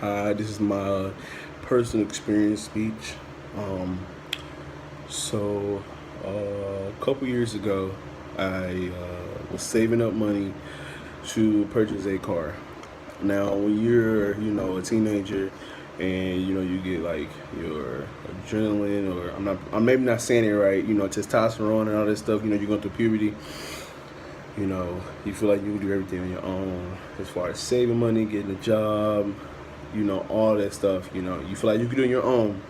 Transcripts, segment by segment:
Hi, this is my personal experience speech. Um, so, a couple years ago, I was saving up money to purchase a car. Now, when you're, a teenager, and you get like your adrenaline, or I'm maybe not saying it right, testosterone and all this stuff. You're going through puberty. You feel like you can do everything on your own as far as saving money, getting a job, all that stuff. You feel like you can do it on your own.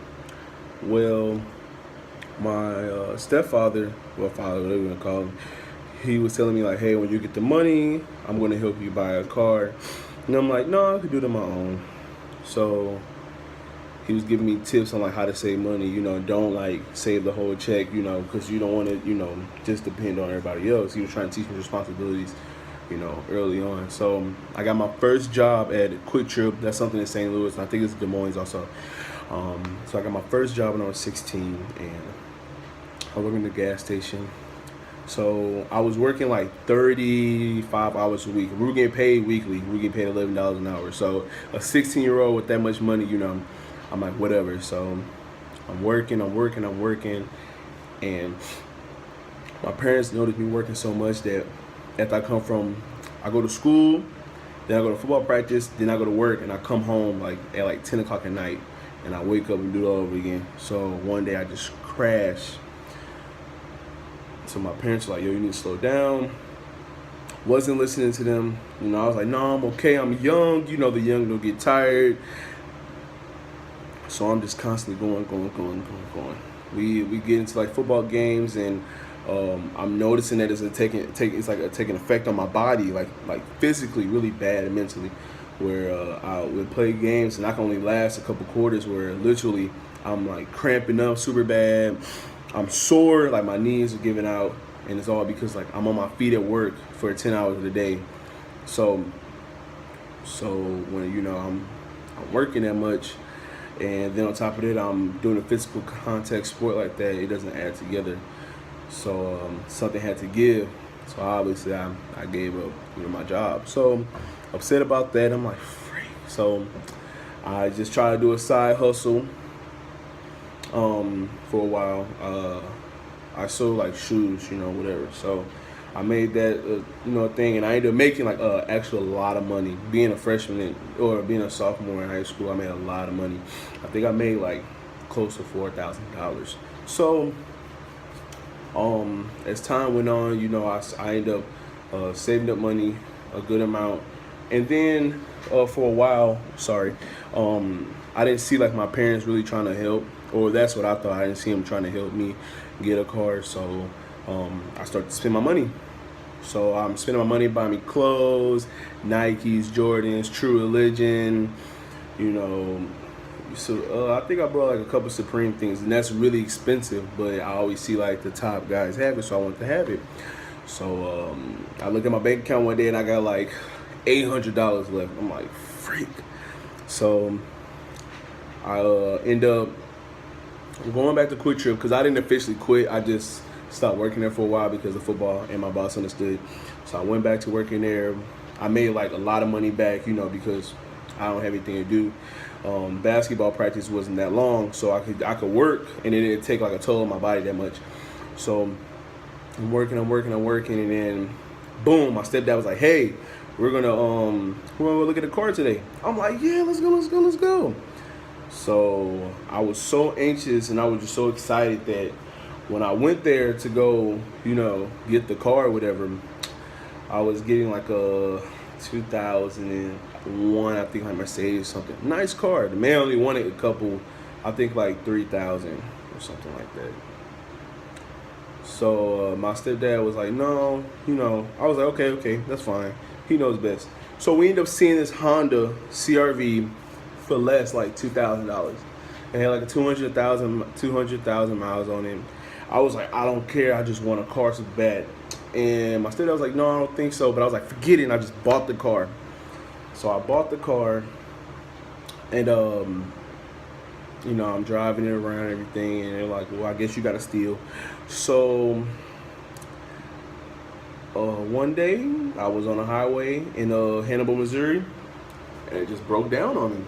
Well, my stepfather, well, father, whatever you want to call him, he was telling me, like, hey, when you get the money, I'm going to help you buy a car. And I'm like, no, I could do it on my own. So he was giving me tips on like how to save money. Don't like save the whole check, because you don't want to, just depend on everybody else. He was trying to teach me responsibilities, early on. So I got my first job at Quick Trip. That's something in St. Louis, and I think it's Des Moines also. So I got my first job when I was 16, and I worked in the gas station. So I was working like 35 hours a week. We were getting paid weekly. We were getting paid $11 an hour. So a 16-year-old with that much money, I'm like, whatever. So I'm working, and my parents noticed me working so much that after I go to school, then I go to football practice, then I go to work, and I come home like at like 10 o'clock at night, and I wake up and do it all over again. So one day I just crashed. So my parents were like, yo, you need to slow down. Wasn't listening to them. I was like, no, I'm okay. I'm young. The young don't get tired. So I'm just constantly going. We get into like football games, and I'm noticing that it's like taking effect on my body, like physically, really bad, and mentally. Where I would play games and I can only last a couple quarters. Where literally I'm like cramping up super bad. I'm sore, like my knees are giving out, and it's all because like I'm on my feet at work for 10 hours a day. So when I'm working that much, and then on top of it, I'm doing a physical contact sport like that. It doesn't add together. So something had to give. So obviously, I gave up, my job. So upset about that. I'm like, freak. So I just try to do a side hustle. For a while, I sold like shoes, whatever. So I made that, thing, and I ended up making like actually a lot of money. Being a freshman or being a sophomore in high school, I made a lot of money. I think I made like close to $4,000. So, as time went on, I ended up saving up money, a good amount, and then for a while, I didn't see like my parents really trying to help, or that's what I thought. I didn't see them trying to help me get a car, so I started to spend my money. So I'm spending my money buying me clothes, Nikes, Jordans, True Religion, you know. So I think I bought like a couple Supreme things, and that's really expensive. But I always see like the top guys have it, so I want to have it. So I looked at my bank account one day, and I got like $800 left. I'm like, freak. So I end up going back to Quick Trip because I didn't officially quit. I just stopped working there for a while because of football, and my boss understood. So I went back to working there. I made like a lot of money back, because I don't have anything to do. Basketball practice wasn't that long, so I could work, and it didn't take like a toll on my body that much. So I'm working, and then boom, my stepdad was like, "Hey, we're gonna look at the car today." I'm like, "Yeah, let's go." So I was so anxious, and I was just so excited that when I went there to go, get the car or whatever, I was getting like a 2001, I think, like Mercedes something. Nice car. The man only wanted a couple, I think like 3,000 or something like that. So my stepdad was like, no, I was like, okay, that's fine. He knows best. So we ended up seeing this Honda CRV for less, like $2,000. It had like a 200,000 miles on it. I was like, I don't care. I just want a car so bad. And my stepdad was like, no, I don't think so. But I was like, forget it. And I just bought the car. So I bought the car, and I'm driving it around and everything, and they're like, well, I guess you got to steal. So one day I was on a highway in Hannibal, Missouri, and it just broke down on me.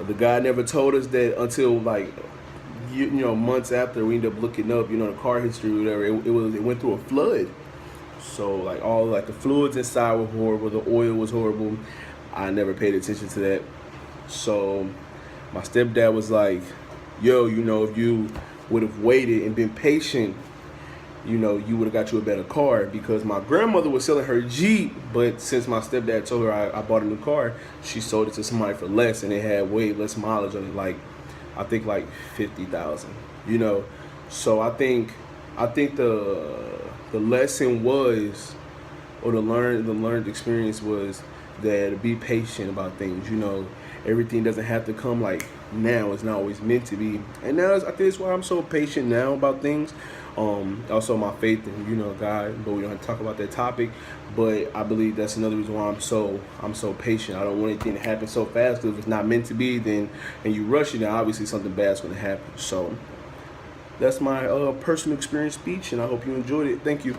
The guy never told us that until like months after. We ended up looking up the car history or whatever. It went through a flood. So like all like the fluids inside were horrible. The oil was horrible. I never paid attention to that. So my stepdad was like, yo, if you would have waited and been patient, you would have got you a better car. Because my grandmother was selling her Jeep, but since my stepdad told her I bought a new car, she sold it to somebody for less, and it had way less mileage on it, like I think like 50,000. So I think the lesson was, or the learned experience was that be patient about things. Everything doesn't have to come like now. It's not always meant to be. And now I think it's why I'm so patient now about things. Also my faith in God, but we don't have to talk about that topic. But I believe that's another reason why I'm so patient. I don't want anything to happen so fast, because if it's not meant to be, then and you rush it, then obviously something bad's going to happen. So that's my personal experience speech, and I hope you enjoyed it. Thank you.